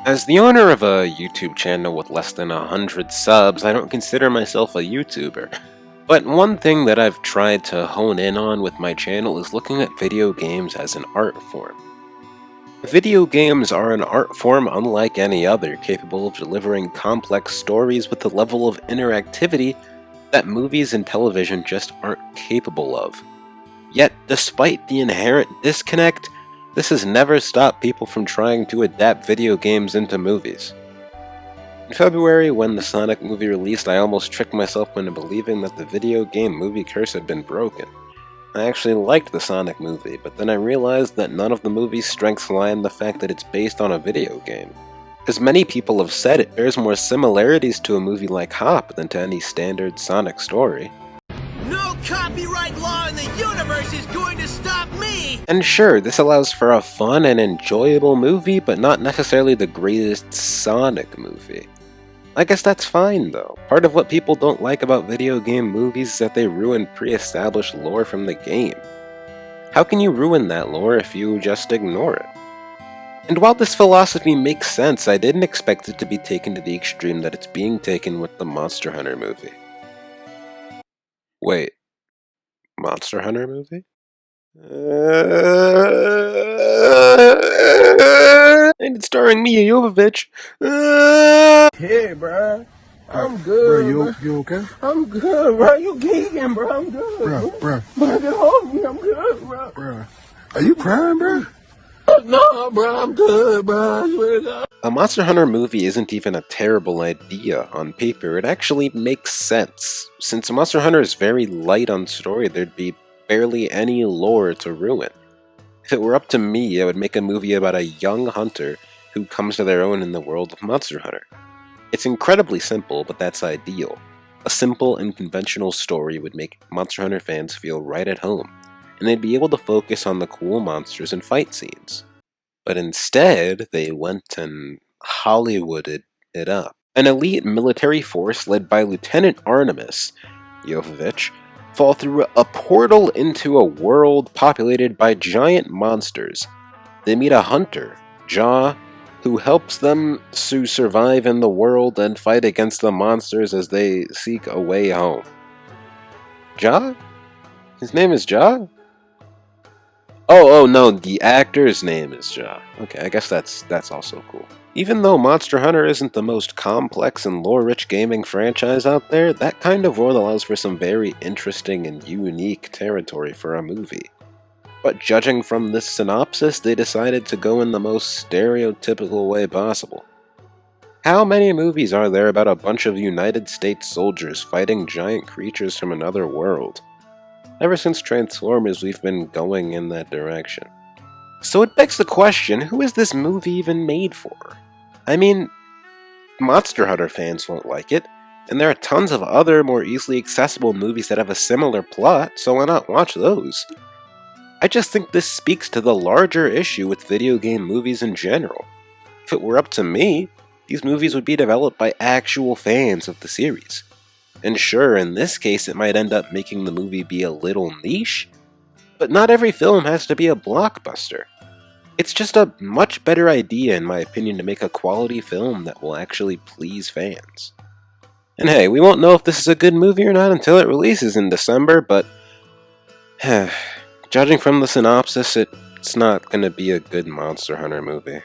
As the owner of a YouTube channel with less than 100 subs, I don't consider myself a YouTuber. But one thing that I've tried to hone in on with my channel is looking at video games as an art form. Video games are an art form unlike any other, capable of delivering complex stories with a level of interactivity that movies and television just aren't capable of. Yet, despite the inherent disconnect, this has never stopped people from trying to adapt video games into movies. In February, when the Sonic movie released, I almost tricked myself into believing that the video game movie curse had been broken. I actually liked the Sonic movie, but then I realized that none of the movie's strengths lie in the fact that it's based on a video game. As many people have said, it bears more similarities to a movie like Hop than to any standard Sonic story. No copyright law in the universe is going to stop me! And sure, this allows for a fun and enjoyable movie, but not necessarily the greatest Sonic movie. I guess that's fine though. Part of what people don't like about video game movies is that they ruin pre-established lore from the game. How can you ruin that lore if you just ignore it? And while this philosophy makes sense, I didn't expect it to be taken to the extreme that it's being taken with the Monster Hunter movie. Wait, Monster Hunter movie? And it's starring Mia Jovovich. Hey, bro. I'm good, bro. You okay? I'm good, bro. You geeking, bro. I'm good. Bro. Bro, get hold of me. I'm good, bro. Bro. Are you crying, bro? No, bro. I'm good, bro. I swear to God. A Monster Hunter movie isn't even a terrible idea on paper. It actually makes sense. Since Monster Hunter is very light on story, there'd be barely any lore to ruin. If it were up to me, I would make a movie about a young hunter who comes to their own in the world of Monster Hunter. It's incredibly simple, but that's ideal. A simple and conventional story would make Monster Hunter fans feel right at home, and they'd be able to focus on the cool monsters and fight scenes. But instead, they went and Hollywooded it up. An elite military force led by Lieutenant Artemis Jovovich fall through a portal into a world populated by giant monsters. They meet a hunter, Jaw, who helps them to survive in the world and fight against the monsters as they seek a way home. Jaw? His name is Jaw? Oh no, the actor's name is Jaw. Okay, I guess that's also cool. Even though Monster Hunter isn't the most complex and lore-rich gaming franchise out there, that kind of world allows for some very interesting and unique territory for a movie. But judging from this synopsis, they decided to go in the most stereotypical way possible. How many movies are there about a bunch of United States soldiers fighting giant creatures from another world? Ever since Transformers, we've been going in that direction. So it begs the question, who is this movie even made for? I mean, Monster Hunter fans won't like it, and there are tons of other more easily accessible movies that have a similar plot, so why not watch those? I just think this speaks to the larger issue with video game movies in general. If it were up to me, these movies would be developed by actual fans of the series. And sure, in this case it might end up making the movie be a little niche, but not every film has to be a blockbuster. It's just a much better idea, in my opinion, to make a quality film that will actually please fans. And hey, we won't know if this is a good movie or not until it releases in December, but judging from the synopsis, it's not going to be a good Monster Hunter movie.